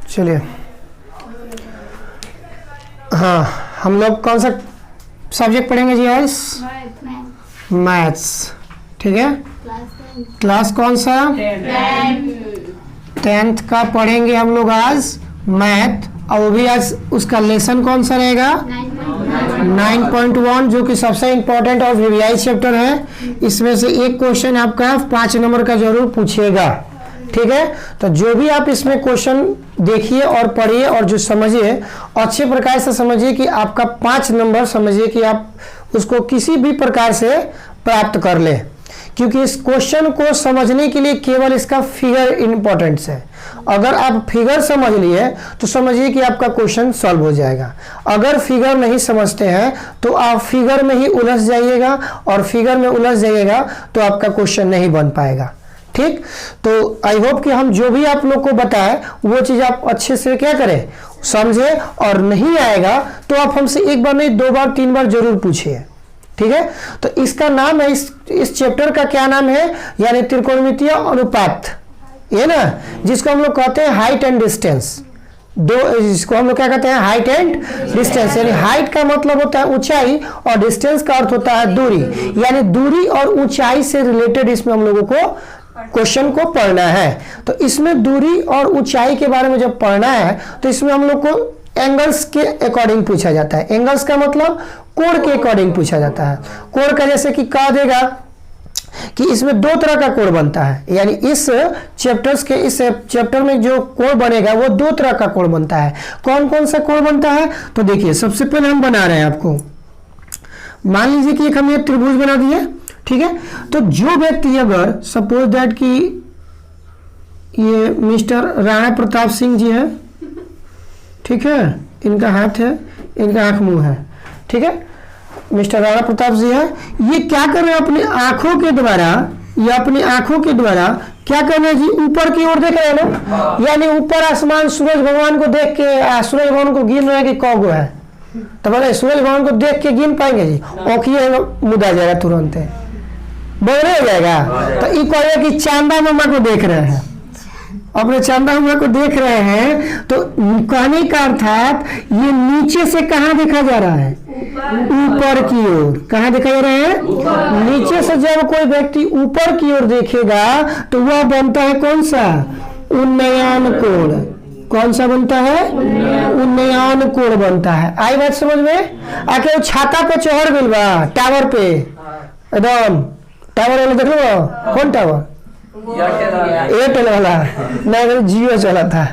चलिए, हाँ हम लोग कौन सा सब्जेक्ट पढ़ेंगे जी आज? मैथ्स। ठीक है, क्लास कौन सा? 10th का पढ़ेंगे हम लोग आज मैथ, और वो भी आज उसका लेसन कौन सा रहेगा? 9.1, जो कि सबसे इम्पोर्टेंट और वीवीआई चैप्टर है। इसमें से एक क्वेश्चन आपका 5 नंबर का जरूर पूछेगा। ठीक है, तो जो भी आप इसमें क्वेश्चन देखिए और पढ़िए और जो समझिए अच्छे प्रकार से समझिए कि आपका 5 नंबर समझिए कि आप उसको किसी भी प्रकार से प्राप्त कर ले, क्योंकि इस क्वेश्चन को समझने के लिए केवल इसका फिगर इंपॉर्टेंट है। अगर आप फिगर समझ लिए तो समझिए कि आपका क्वेश्चन सॉल्व हो जाएगा। अगर फिगर नहीं समझते हैं तो आप फिगर में ही उलझ जाइएगा, और फिगर में उलझ जाइएगा तो आपका क्वेश्चन नहीं बन पाएगा। ठीक, तो आई होप कि हम जो भी आप लोग को बताएं वो चीज आप अच्छे से क्या करें, समझे, और नहीं आएगा तो आप हमसे एक बार नहीं 2 बार 3 बार जरूर पूछिए। ठीक है, तो इसका नाम है, इस चैप्टर का क्या नाम है, यानी त्रिकोणमितीय अनुपात, ये ना, जिसको हम लोग कहते हैं हाइट एंड डिस्टेंस। जिसको हम लोग क्या कहते हैं, हाइट एंड डिस्टेंस। यानी हाइट का मतलब होता है ऊंचाई और डिस्टेंस का अर्थ होता है दूरी, यानी दूरी और ऊंचाई से रिलेटेड इसमें हम लोगों को क्वेश्चन को पढ़ना है। तो इसमें दूरी और ऊंचाई के बारे में जब पढ़ना है तो इसमें हम लोग को एंगल्स के अकॉर्डिंग पूछा जाता है। एंगल्स का मतलब कोण के अकॉर्डिंग पूछा जाता है। कोण का जैसे कि कहा देगा कि इसमें 2 तरह का कोण बनता है, यानी इस चैप्टर में जो कोण बनेगा वो 2 तरह का कोण बनता है। कौन कौन सा कोण बनता है, तो देखिए सबसे पहले हम बना रहे हैं आपको, मान लीजिए कि एक हम ये त्रिभुज बना दिए। ठीक है, तो जो व्यक्ति अगर सपोज दैट कि ये मिस्टर राणा प्रताप सिंह जी है, ठीक है, इनका हाथ है, इनका आंख मुंह है, ठीक है, मिस्टर राणा प्रताप जी है, ये क्या कर रहे हैं अपनी आंखों के द्वारा, या अपनी आंखों के द्वारा क्या कर रहे हैं जी, ऊपर की ओर देख रहे हैं ना, यानी ऊपर आसमान सूरज भगवान को देख के सूरज भगवान को गिन रहे हैं कि कौगो है, तो बोले सूरज भगवान को देख के गिन पाएंगे जी? ओखिए मुदा जाएगा, तुरंत बोले हो जाएगा। तो ये कहेगा कि चांदा मामा को देख रहे हैं, अपने चांदा मामा को देख रहे हैं, तो कहने का अर्थात ये नीचे से कहाँ देखा जा रहा है, ऊपर की ओर। कहाँ देखा जा रहा है, नीचे से। जब कोई व्यक्ति ऊपर की ओर देखेगा तो वह बनता है कौन सा, उन्नयन कोण। कौन सा बनता है, उन्नयन कोण बनता है। आई बात समझ में? आके वो छाता पे चढ़ गइल बा, टावर पे, एकदम टावर वाला देख लो, कौन टावर, एयरटेल वाला, नहीं जियो चला था।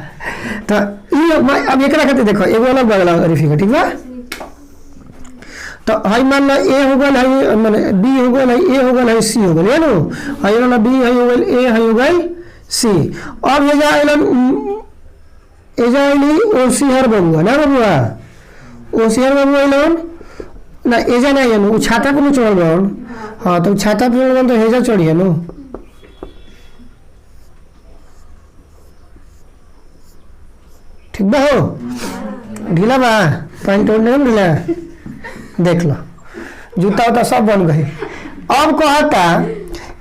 तो अब एक खाते देखो, एगो अलग बगला वेरिफिकेट, ठीक बा। तो हाई मान लो ए हो गल है, माने बी हो गल है, ए हो गल है, सी हो गल, है नो, हाई वाला बी हाई हो गल, ए हाई हो गल, सी। अब ये जाइली ओसीहर बबुआ ना, बबुआ ओसीहर बबुआ इलन ना, एजा नहीं है नो, छाता को चढ़ गन। हाँ, तो छाता पे चढ़ गन तो हेजा चढ़िए नो। ठीक बा, हो ढीला बा, पैंट नहीं ढीला, देख लो जूता उता सब बन गए। अब कहता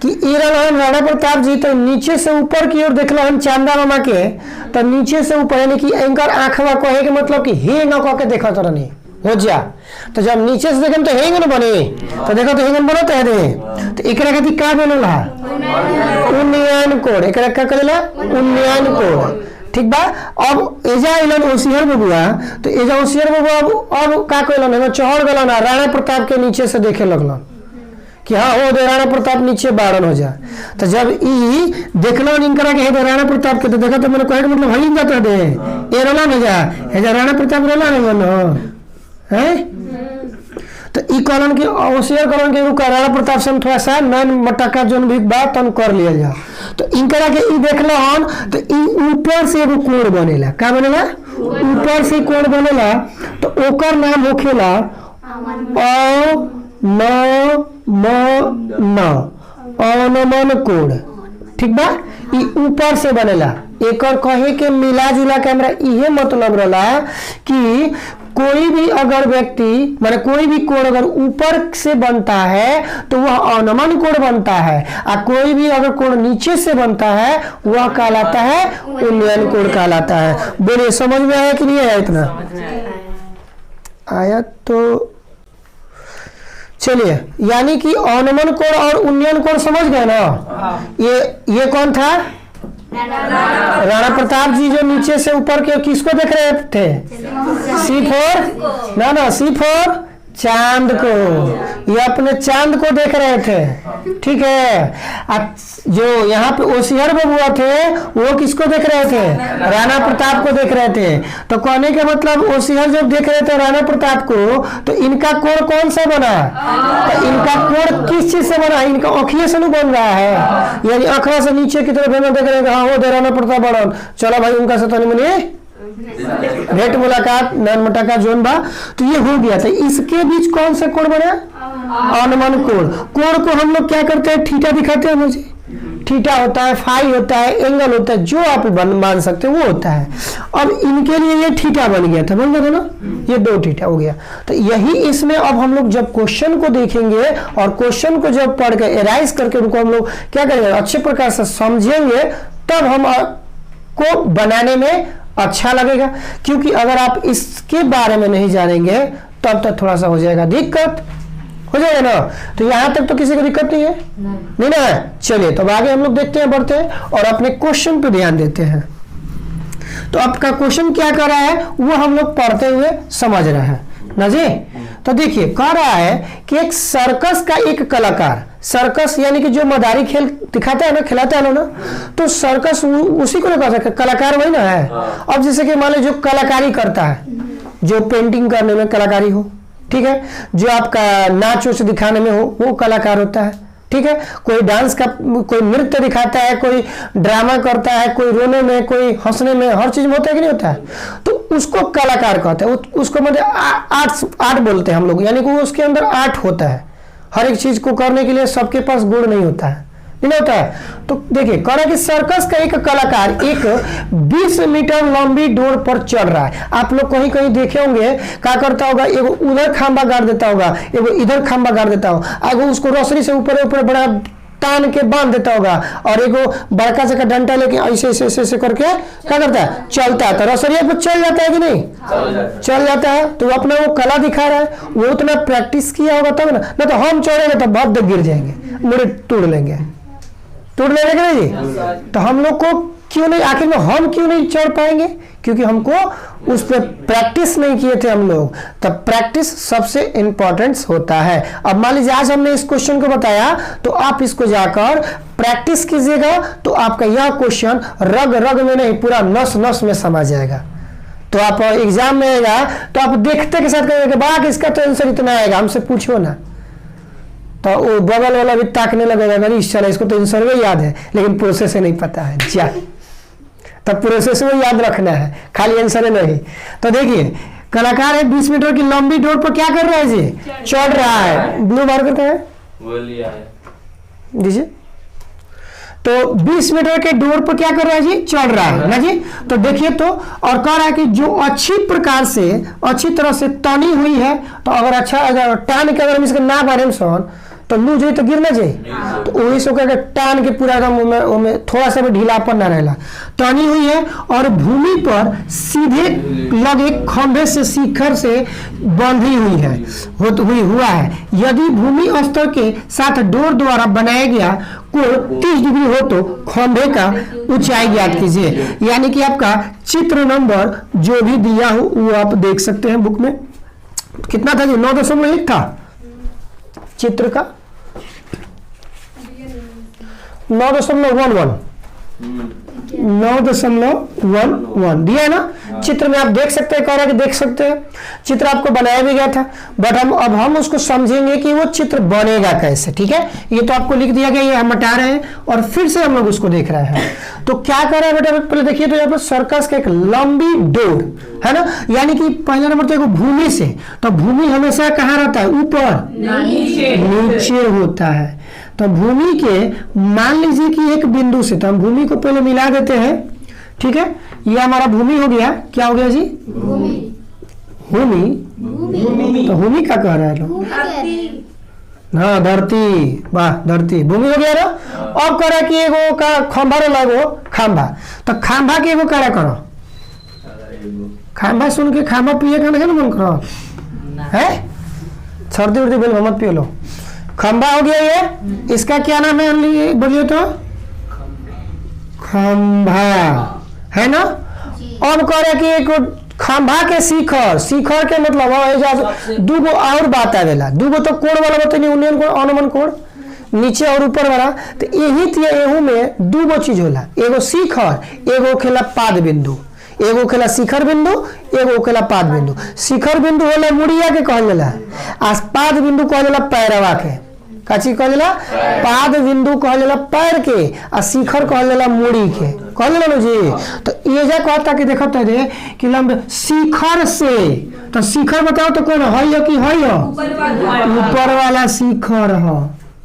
कि राणा प्रताप जी तो नीचे से ऊपर की ओर देखल हम चांदा मामा के, तो नीचे से ऊपर, यानी कि एंकर आंखवा कहे के मतलब कि हे न कह के देखा तो नहीं हो जा। तो जब नीचे से देखें तो हेंग न बने, तो देखो तो हेंगन बनत है दे। तो एकरा खातिर का बनला, उन्नयन कोण। एकरा का करेला, उन्नयन कोण। ठीक बा। अब एजा इलन ओसिहर बबुआ, तो एजा ओसिहर बबुआ अब का कइलन, चढ़ गलन, राणा प्रताप के नीचे से देखे लगलन कि हाँ हो दे राणा प्रताप नीचे बारन हो जा। तो जब ई देखलन इनकरा के हे राणा प्रताप के, तो देखा तो मैंने कहे के मतलब हई जाता दे ए रला न जा, एजा राणा प्रताप रला न बन है। तो ई कहलन कि ओसिहर कहलन कि रुका, राणा प्रताप से थोड़ा सा नैन मटका जोन भी बात तन कर लिया जा। तो इनकरा के ई देखला हन, तो ई ऊपर से एगो कोण बनेला। का बनेला, ऊपर से कोण बनेला, तो ओकर नाम होखेला अनमन कोण। ठीक बा, ई ऊपर से बनेला। एकर कहे के मिला जुला के हमरा इहे मतलब रहला कि कोई भी अगर व्यक्ति माने कोई भी कोण अगर ऊपर से बनता है तो वह अवनमन कोण बनता है, और कोई भी अगर कोण नीचे से बनता है वह कहलाता है उन्नयन कोण कहलाता है। बोलिए समझ में आया कि नहीं आया? इतना आया तो चलिए, यानी कि अवनमन कोण और उन्नयन कोण समझ गए ना। ये कौन था? राणा प्रताप जी जो नीचे से ऊपर के किसको देख रहे थे? C4 ना C4 चांद को, ये अपने चांद को देख रहे थे, ठीक है। जो यहाँ पे ओसिहर बबुआ थे वो किसको देख रहे थे? राणा प्रताप को देख रहे थे। तो कहने का मतलब ओसिहर जब देख रहे थे राणा प्रताप को तो इनका कोण कौन सा बना? तो इनका कोण किस चीज से बना? इनका आँखियों से नहीं बन रहा है, यानी आंखों से नीचे की तरफ देख रहे हैं, हाँ वो दे राणा प्रताप बड़ा, चलो भाई उनका से तनी मनी भेंट मुलाकात नैनमटा का जोन बा। तो ये हो गया था। इसके बीच कौन सा कोण बना? अवनमन कोण। कोण को हम लोग क्या करते हैं? थीटा दिखाते हैं मुझे। थीटा होता है, फाई होता है, एंगल होता है, जो आप मान सकते हो वो होता है। अब इनके लिए ये थीटा बन गया था, बन गया था ना, ये 2 थीटा हो गया। तो यही इसमें अब हम लोग जब क्वेश्चन को देखेंगे और क्वेश्चन को जब पढ़ के एराइज करके उनको हम लोग क्या करेंगे, अच्छे प्रकार से समझेंगे, तब हम को बनाने में अच्छा लगेगा। क्योंकि अगर आप इसके बारे में नहीं जानेंगे तब तक थोड़ा सा हो जाएगा दिक्कत, हो जाएगा ना। तो यहां तक तो किसी को दिक्कत नहीं है, नहीं ना। चलिए तो आगे हम लोग देखते हैं, बढ़ते हैं और अपने क्वेश्चन पे ध्यान देते हैं। तो आपका क्वेश्चन क्या कर रहा है वो हम लोग पढ़ते हुए समझ रहे हैं ना जी। तो देखिए कह रहा है कि एक सर्कस का एक कलाकार, सर्कस यानी कि जो मदारी खेल दिखाता है ना, खिलाता है ना, तो सर्कस उसी को कह सकते, कलाकार वही ना है। अब जैसे कि मान लो जो कलाकारी करता है, जो पेंटिंग करने में कलाकारी हो, ठीक है, जो आपका नाच उच दिखाने में हो वो कलाकार होता है, ठीक है। कोई डांस का, कोई नृत्य दिखाता है, कोई ड्रामा करता है, कोई रोने में, कोई हंसने में, हर चीज में होता है कि नहीं होता है, तो उसको कलाकार कहते हैं। उसको मतलब आर्ट बोलते हैं हम लोग, यानी कि उसके अंदर आर्ट होता है। हर एक चीज को करने के लिए सबके पास गुण नहीं होता है, नहीं होता है। तो देखिए कह रहा कि सर्कस का एक कलाकार एक 20 मीटर लंबी डोर पर चढ़ रहा है। आप लोग कहीं कहीं देखे होंगे, क्या करता होगा, एगो उधर खंबा गाड़ देता होगा, एगो इधर खंबा गाड़ देता होगा, एगो उसको रस्सी से ऊपर ऊपर बड़ा तान के बांध देता होगा, और एगो बड़का सा डंडा लेके ऐसे ऐसे ऐसे करके क्या करता है, चलता है। तो रसरिया पर चल जाता है कि नहीं? चल जाता है। तो वो अपना वो कला दिखा रहा है, वो उतना प्रैक्टिस किया होगा तब ना तो हम चढ़ेंगे तो बहुत गिर जाएंगे, मुड़े तोड़ लेंगे ना जी। तो हम लोग को क्यों नहीं, आखिर में हम क्यों नहीं चढ़ पाएंगे? क्योंकि हमको उस पर प्रैक्टिस नहीं किए थे हम लोग। तब प्रैक्टिस सबसे इंपॉर्टेंट होता है। अब मान लीजिए आज हमने इस क्वेश्चन को बताया, तो आप इसको जाकर प्रैक्टिस कीजिएगा, तो आपका यह क्वेश्चन रग रग में नहीं पूरा नस नस में समा जाएगा। तो आप एग्जाम में आएगा तो आप देखते के साथ कहेंगे बाग इसका तो आंसर इतना आएगा, हमसे पूछो ना। तो वो बगल वाला भी ताकने लगेगा, अगर चला इसको तो आंसर में याद है लेकिन प्रोसेस नहीं पता है, जा तब प्रोसेस में याद रखना है, खाली आंसर नहीं। तो देखिए कलाकार है 20 मीटर की लंबी डोर पर क्या कर रहा है जी? चढ़ रहा है। ब्लू बार करते हैं दीजिए। तो 20 मीटर के डोर पर क्या कर रहा है जी? चढ़ रहा है ना जी। तो देखिए तो, और कह रहा है कि जो अच्छी प्रकार से अच्छी तरह से तनी हुई है, तो अगर अच्छा अगर टान के अगर हम इसके ना बारे में सोन तो लूज हुई तो गिर ना जाए, तो वही सो करके टान के पूरा एकदम थोड़ा सा भी ढीलापन ना रहेगा। तनी हुई है और भूमि पर सीधे लगे खंभे से शिखर से बंधी हुई है, हुआ है। यदि भूमि स्तर के साथ डोर द्वारा बनाया गया कोण 30 डिग्री हो तो खंभे का ऊंचाई ज्ञात कीजिए। यानी कि आपका चित्र नंबर जो भी दिया हो वो आप देख सकते हैं बुक में। कितना था जी? 9.1 था चित्र का, 9.11 दिया है ना। चित्र में आप देख सकते हैं, कह रहा है कि देख सकते हैं चित्र आपको बनाया भी गया था, बट अब हम उसको समझेंगे कि वो चित्र बनेगा कैसे। ठीक है, ये तो आपको लिख दिया गया, ये हम हटा रहे हैं और फिर से हम लोग उसको देख रहे हैं। तो क्या कर रहा है बेटा, पहले देखिए तो यहाँ पर सर्कस का एक लंबी डोर है ना, यानी कि पहला नंबर तो भूमि से, तो भूमि हमेशा कहाँ रहता है? ऊपर नीचे होता है। तो भूमि के मान लीजिए कि एक बिंदु से, तो हम भूमि को पहले मिला देते हैं। ठीक है, ये हमारा भूमि हो गया। क्या हो गया जी? भूमि भूमि, तो भूमि क्या कह रहा है लोग? हाँ धरती, वाह धरती, भूमि हो गया ना। अब कह रहा है कि एगो का खंभा लगो, खंभा, तो खंभा के एगो करा करो, खंभा सुन के खंभा पिए का नहीं ना मन करो है, सर्दी उर्दी बोल मत पियो लो। खंभा हो गया ये, इसका क्या नाम है बोलिए तो? खंभा है ना। अब कह रहे कि एक खंभा के शिखर, शिखर के मतलब दूगो और बात आवेला, दूगो तो कोण वाला बताइए, उन्नयन कोण अनुमान कोण, नीचे और ऊपर वाला। तो यही थी एहू में दूगो चीज होला, एगो शिखर, एगो खेला पाद बिंदु, एगो खेला शिखर बिंदु, एगो खेला पाद बिंदु। शिखर बिंदु होला मुड़िया के कहल जाला, आ पाद बिंदु कहल जाला पैरवा के, काची कहल जाला? पाद बिंदु कहल जाला पैर के, आ शिखर कहल जाला मुड़ी के, कहल जाला जी। तो ये जा कहता कि देखत है कि लंब शिखर से, तो शिखर बताओ तो कौन है कि है? ऊपर वाला शिखर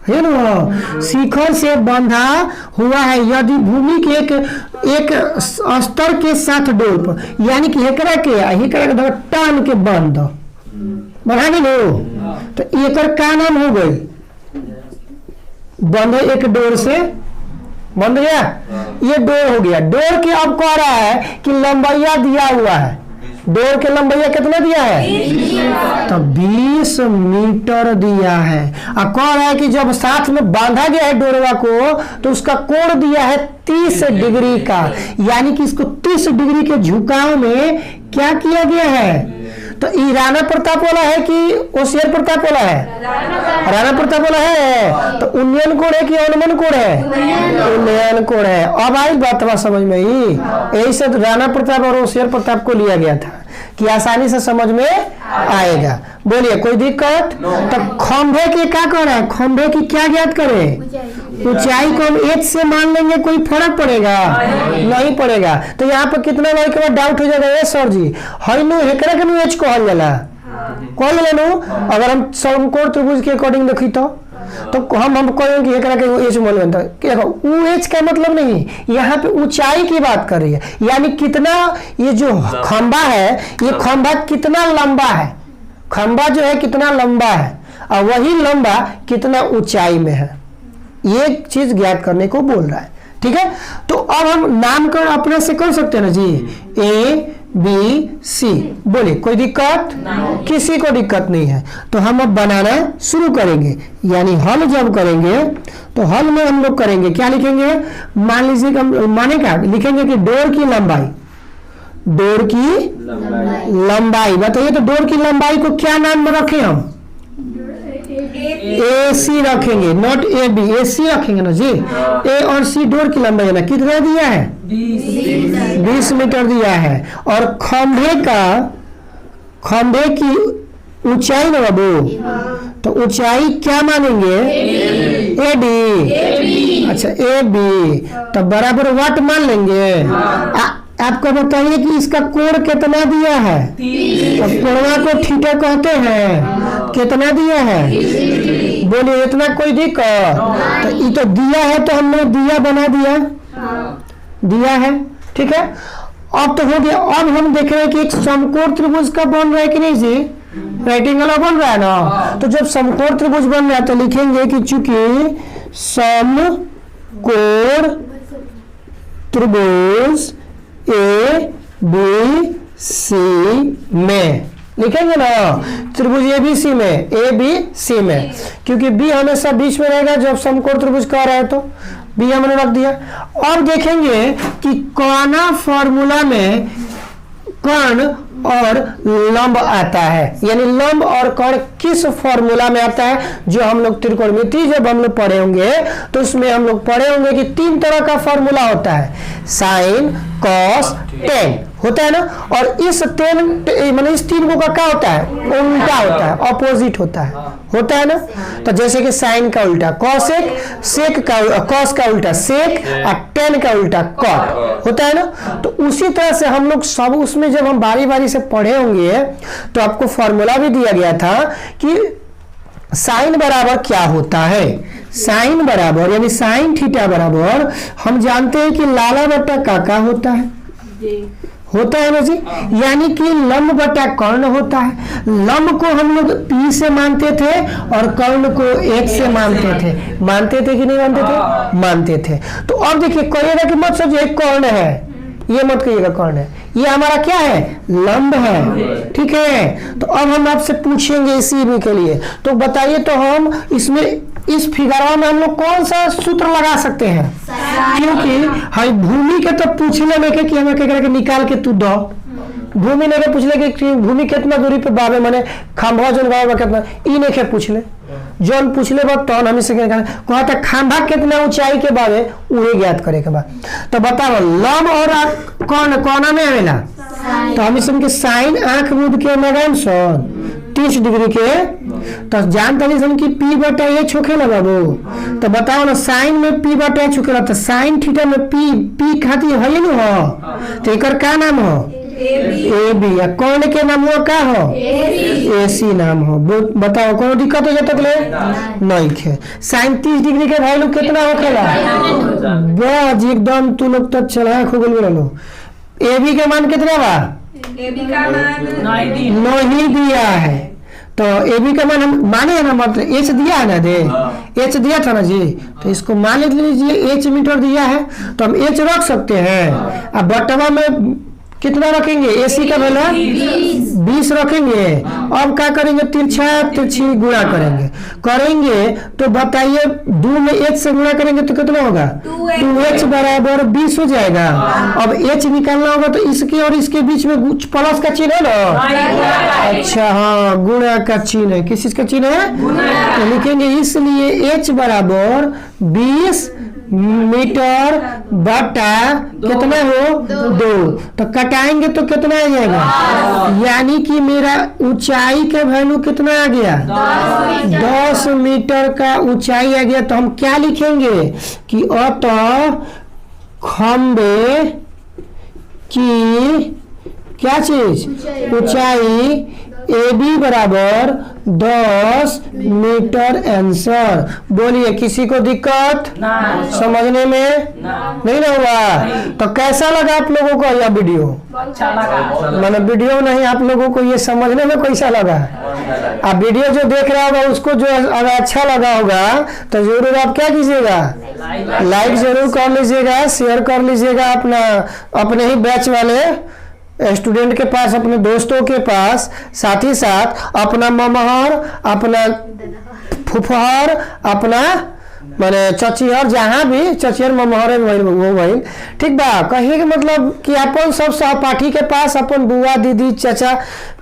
है ना, शिखर से बंधा हुआ है। यदि भूमि के एक स्तर के साथ डोल पर, यानी कि एकरा के टान के बंद बढ़ा दे लो, तो एकर का नाम हो गई? बंद, एक डोर से बंद गया, ये डोर हो गया। डोर के अब कह रहा है कि लंबाइया दिया हुआ है, डोर के लंबाइया कितना दिया है? तो 20 मीटर दिया है। और कह रहा है कि जब साथ में बांधा गया है डोरवा को, तो उसका कोण दिया है 30 डिग्री का, यानी कि इसको 30 डिग्री के झुकाव में क्या किया गया है? तो ये राणा प्रताप वाला है कि होशियार प्रताप वाला है? राणा प्रताप वाला है। तो उन्नयन कोण है कि अनुमान कोण है? उन्नयन कोण है। अब आई बात समझ में ही, यही से राणा प्रताप और होशियार प्रताप को लिया गया था कि आसानी से समझ में आएगा। बोलिए कोई दिक्कत? तो खंभे के क्या कर रहा है? खंभे की क्या ज्ञात करें? ऊंचाई को हम एच से मान लेंगे, कोई फर्क पड़ेगा? नहीं पड़ेगा। तो यहाँ पर कितना बार के बाद डाउट हो जाएगा, ये सर जी हई नु एकरा के नु एच कहल जाला, कहल जाला नु। अगर हम समकोण त्रिभुज के अकॉर्डिंग देखी तो हम कहें कि एकरा के एच मान लेता, वो एच का मतलब नहीं, यहाँ पे ऊंचाई की बात कर रही है, यानी कितना ये जो खंभा है, ये खंभा कितना लंबा है, खंभा जो है कितना लंबा है, और वही लंबा कितना ऊंचाई में है, ये चीज ज्ञात करने को बोल रहा है। ठीक है, तो अब हम नामकरण अपने से कर सकते हैं ना जी, ए बी सी। बोले कोई दिक्कत? किसी को दिक्कत नहीं है। तो हम अब बनाना शुरू करेंगे, यानी हल जब करेंगे तो हल में हम लोग करेंगे क्या लिखेंगे? मान लीजिए माने क्या लिखेंगे कि डोर की लंबाई, डोर की लंबाई बताइए। तो डोर की लंबाई को क्या नाम में रखें हम? ए सी रखेंगे, नॉट ए बी, ए सी रखेंगे ना जी। ए और सी डोर की लंबाई है ना, कितना दिया है? 20 मीटर दिया है। और खंभे की ऊंचाई ना बाबू, तो ऊंचाई क्या मानेंगे? A D. अच्छा ए बी, तो बराबर वाट मान लेंगे। आपको बताइए कि इसका कोण कितना दिया है? तो कोणवा को थीटा कहते हैं, कितना दिया है? बोलिए इतना कोई दिक्कत? तो ये तो दिया है, तो हमने दिया बना दिया है। ठीक है, अब तो हो गया। अब हम देख रहे हैं कि एक समकोण त्रिभुज का बन रहा है कि नहीं जी? राइटिंग वाला बन रहा है ना। तो जब समकोण त्रिभुज बन रहा है तो लिखेंगे कि चूंकि समकोण त्रिभुज ए बी सी में लिखेंगे ना, त्रिभुज ए बी सी में, ए बी सी में, क्योंकि बी हमेशा बीच में रहेगा जब समकोण त्रिभुज कह रहा है, तो बी हमने रख दिया। और देखेंगे कि कौना फॉर्मूला में कर्ण और लंब आता है, यानी लंब और कर्ण किस फॉर्मूला में आता है। जो हम लोग त्रिकोणमिति जब हम लोग पढ़े होंगे तो उसमें हम लोग पढ़े होंगे कि 3 तरह का फॉर्मूला होता है, साइन, कॉस, टेन होता है ना। और इस मतलब इस 3 को का क्या होता है? उल्टा होता है, ऑपोजिट होता है ना। तो जैसे कि साइन का उल्टा कॉसेक, सेक का कॉस का उल्टा सेक, और टेन का उल्टा कॉट होता है ना। तो उसी तरह से हम लोग सब उसमें जब हम बारी बारी से पढ़े होंगे तो आपको फॉर्मूला भी दिया गया था कि साइन बराबर क्या होता है। साइन बराबर यानी साइन थीटा बराबर हम जानते हैं कि लाला बट्टा काका होता है, होता है ना जी। यानी कि लंब बटा कर्ण होता है। लंब को हम लोग P से मानते थे और कर्ण को H से मानते थे। मानते थे कि नहीं मानते थे? मानते थे। तो अब देखिए, कहिएगा कि मत सोचिए कर्ण है, ये मत कहिएगा कर्ण है, ये हमारा क्या है? लंब है। ठीक है, तो अब हम आपसे पूछेंगे इसी भी के लिए, तो बताइए तो हम इसमें इस फिगर में हम लोग कौन सा सूत्र लगा सकते हैं? क्योंकि हाई भूमि के तो पूछने में कि हमें क्या निकाल के तू दो, भूमि ने के पूछले कि भूमि कितना दूरी पे बाबे माने खंभा जोन बाबा कितना, ई ने के पूछले, जोन पूछले बात तो हम से कहा था खंभा कितना ऊंचाई के बाबे उहे ज्ञात करे के बाद। तो बताओ लंब और कौन कोना में आवेला, तो हम इसमें के साइन आंख मुद के लगाम सन 30 डिग्री के, तो जानते हैं कि P बटा H होखेला बाबू। तो बताओ ना, साइन में P बटा H होखेला, तो साइन थीटा में P खातिर है ना हो, तो एकर का नाम हो? AB। या कौन के नाम हो का हो? AC नाम हो। बताओ कोनो दिक्कत हो जाता ले? नहीं है। साइन 30 डिग्री के वैल्यू कितना होखेला? बस एकदम तू लोग तो चला खो गल लो। AB के मान कितना बा? AB का मान नहीं दिया है, तो AB का मान हम माने है ना, मतलब H दिया है ना, दे H दिया था ना जी, तो इसको मान लीजिए H मीटर दिया है, तो हम H रख सकते हैं। अब बटवा में कितना रखेंगे? AC का वैल्यू 20 रखेंगे। अब क्या करेंगे? तिरछी गुणा करेंगे तो बताइए 2 में H से गुणा करेंगे तो कितना होगा? 2H बराबर 20 हो जाएगा। अब H निकालना होगा तो इसके और इसके बीच में प्लस का चिन्ह है ना? अच्छा हाँ, गुणा का चिन्ह है। किस चीज का चिन्ह है? तो लिखेंगे इसलिए H बराबर 20 मीटर बटा कितना हो? 2। तो कटाएंगे तो कितना आ जाएगा? यानी कि मेरा ऊंचाई का वैल्यू कितना आ गया? 10 मीटर का ऊंचाई आ गया। तो हम क्या लिखेंगे कि अतः खंबे की क्या चीज? ऊंचाई AB बराबर 10 मीटर। आंसर बोलिए, किसी को दिक्कत समझने में नहीं ना हुआ? तो कैसा लगा आप लोगों को यह वीडियो? अच्छा लगा। मैंने वीडियो नहीं, आप लोगों को ये समझने में कैसा लगा? आप वीडियो जो देख रहा होगा उसको जो अगर अच्छा लगा होगा तो जरूर आप क्या कीजिएगा? लाइक जरूर कर लीजिएगा, शेयर कर लीजिएगा अपने ही बैच वाले स्टूडेंट के पास, अपने दोस्तों के पास, साथ ही साथ अपना ममहर, अपना फुफहर, अपना माने चचिहर, जहाँ भी चचिहर ममहर वो भाई ठीक बा। कहिए कि मतलब कि अपन सब सहपाठी के पास, अपन बुआ दीदी चाचा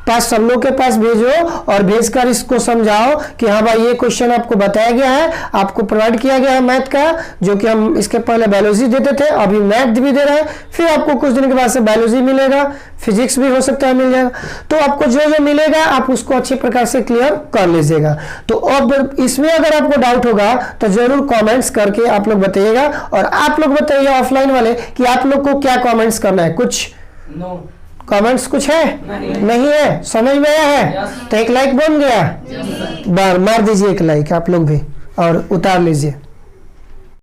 पास, सब लोग के पास भेजो और भेजकर इसको समझाओ कि हाँ भाई ये क्वेश्चन आपको बताया गया है, आपको प्रोवाइड किया गया है मैथ का, जो कि हम इसके पहले बायोलॉजी देते थे, अभी मैथ भी दे रहे हैं। फिर आपको कुछ दिन के बाद से बायोलॉजी मिलेगा, फिजिक्स भी हो सकता है मिल जाएगा। तो आपको जो जो मिलेगा आप उसको अच्छे प्रकार से क्लियर कर लीजिएगा। तो अब इसमें अगर आपको डाउट होगा तो जरूर कॉमेंट्स करके आप लोग बताइएगा, और आप लोग बताइए ऑफलाइन वाले कि आप लोग को क्या कॉमेंट्स करना है। कुछ कमेंट्स कुछ है? नहीं है? समझ में आया है? तो एक लाइक बन गया, बार मार दीजिए एक लाइक आप लोग भी और उतार लीजिए।